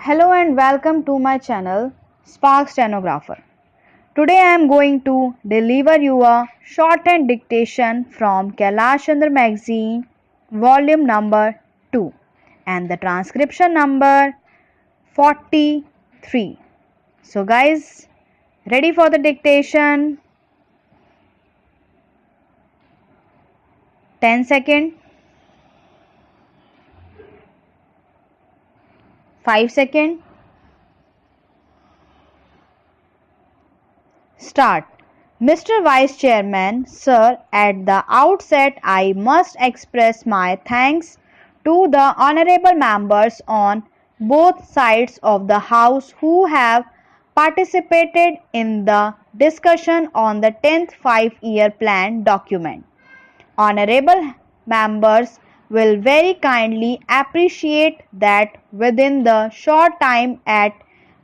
Hello and welcome to my channel SPARX STENOGRAPHER. Today I am going to deliver you a shorthand dictation from KAILASH CHANDRA magazine volume number 2 and the transcription number 43. So guys, ready for the dictation? 10 seconds, 5 seconds. Start. Mr. Vice Chairman, sir, at the outset I must express my thanks to the honorable members on both sides of the House who have participated in the discussion on the 10th five-year plan document. Honorable members will very kindly appreciate that within the short time at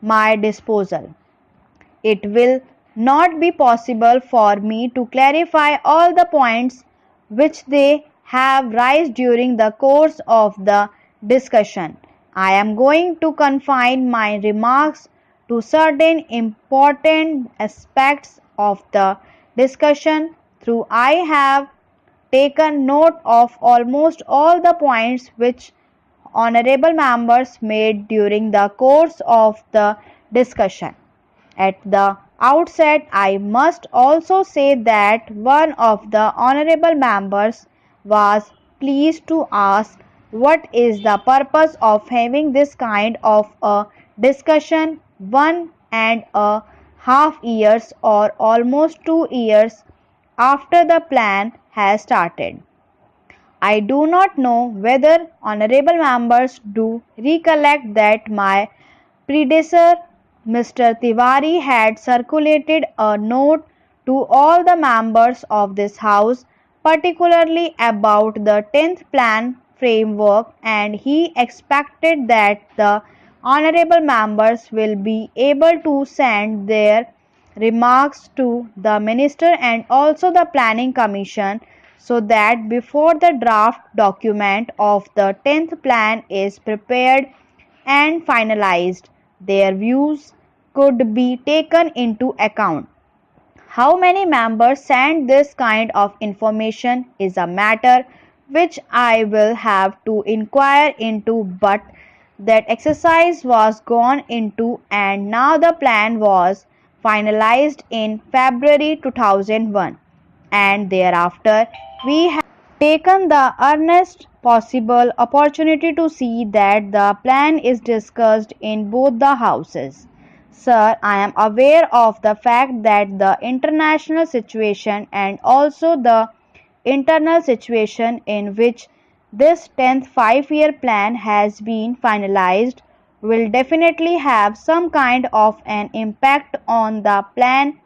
my disposal, it will not be possible for me to clarify all the points which they have raised during the course of the discussion. I am going to confine my remarks to certain important aspects of the discussion. Through I have taken note of almost all the points which honorable members made during the course of the discussion. At the outset, I must also say that one of the honorable members was pleased to ask what is the purpose of having this kind of a discussion 1.5 years or almost 2 years after the plan has started. I do not know whether honorable members do recollect that my predecessor Mr. Tiwari had circulated a note to all the members of this House, particularly about the 10th plan framework, and he expected that the honorable members will be able to send their remarks to the Minister and also the Planning Commission so that before the draft document of the 10th plan is prepared and finalized, their views could be taken into account. How many members sent this kind of information is a matter which I will have to inquire into, but that exercise was gone into and now the plan was finalized in February 2001, and thereafter we have taken the earliest possible opportunity to see that the plan is discussed in both the houses. Sir, I am aware of the fact that the international situation and also the internal situation in which this 10th five-year plan has been finalized will definitely have some kind of an impact on the plan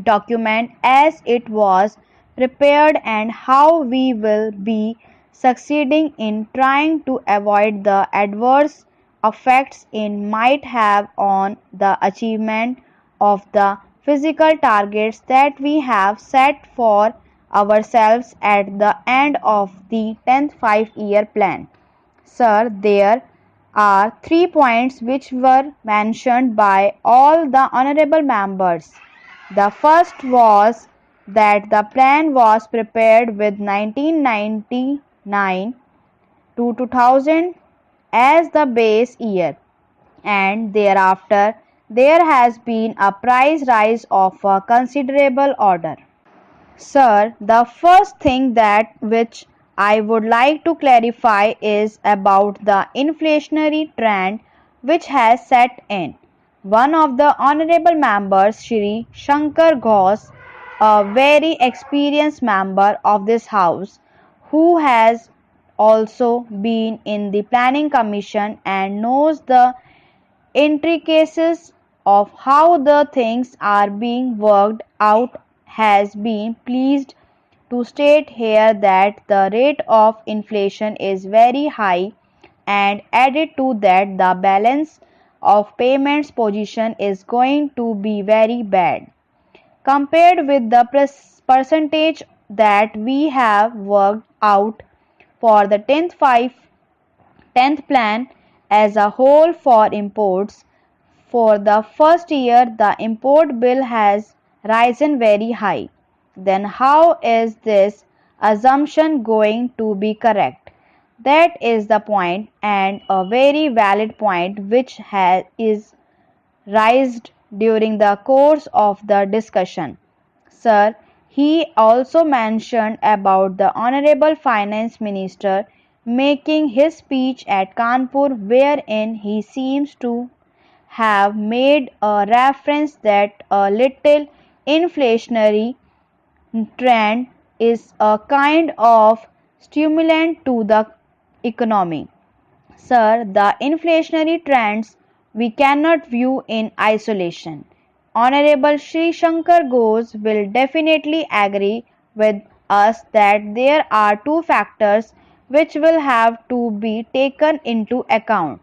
document as it was prepared and how we will be succeeding in trying to avoid the adverse effects it might have on the achievement of the physical targets that we have set for ourselves at the end of the 10th five-year plan. Sir, there are 3 points which were mentioned by all the honorable members. The first was that the plan was prepared with 1999 to 2000 as the base year, and thereafter there has been a price rise of a considerable order. Sir, the first thing that which I would like to clarify is about the inflationary trend which has set in. One of the honorable members, Shri Shankar Ghosh, a very experienced member of this House, who has also been in the Planning Commission and knows the intricacies of how the things are being worked out, has been pleased to state here that the rate of inflation is very high, and added to that the balance of payments position is going to be very bad compared with the percentage that we have worked out for the 10th plan, as a whole for imports. For the first year, the import bill has risen very high. Then how is this assumption going to be correct? That is the point, and a very valid point which is raised during the course of the discussion. Sir, he also mentioned about the Honorable Finance Minister making his speech at Kanpur, wherein he seems to have made a reference that a little inflationary trend is a kind of stimulant to the economy. Sir, the inflationary trends we cannot view in isolation. Honorable Sri Shankar Ghosh will definitely agree with us that there are two factors which will have to be taken into account.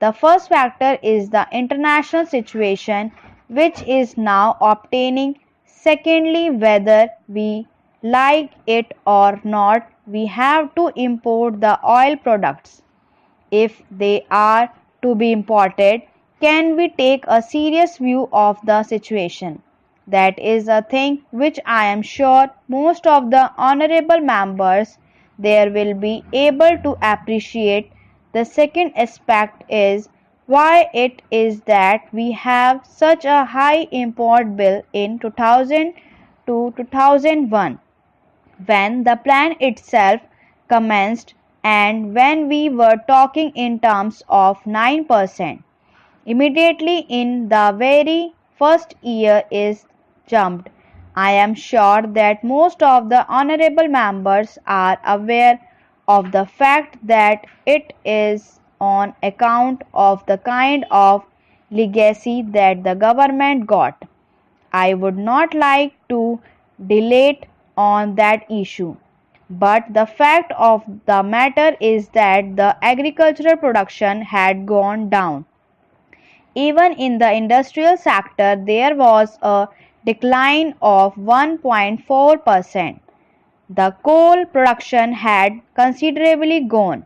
The first factor is the international situation which is now obtaining. Secondly, whether we like it or not, we have to import the oil products. If they are to be imported, can we take a serious view of the situation? That is a thing which I am sure most of the honorable members there will be able to appreciate. The second aspect is why it is that we have such a high import bill in 2000 to 2001 when the plan itself commenced and when we were talking in terms of 9%. Immediately in the very first year is jumped. I am sure that most of the honorable members are aware of the fact that it is on account of the kind of legacy that the government got. I would not like to dilate on that issue. But the fact of the matter is that the agricultural production had gone down. Even in the industrial sector, there was a decline of 1.4%. The coal production had considerably gone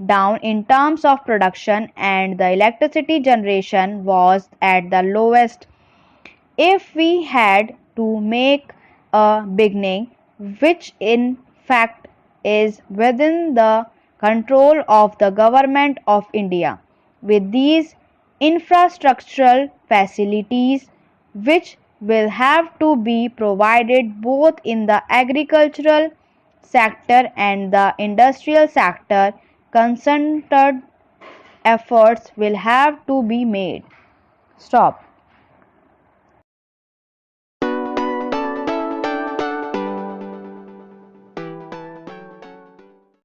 down in terms of production, and the electricity generation was at the lowest. If we had to make a beginning, which in fact is within the control of the Government of India, with these infrastructural facilities which will have to be provided both in the agricultural sector and the industrial sector, concerted efforts will have to be made. Stop.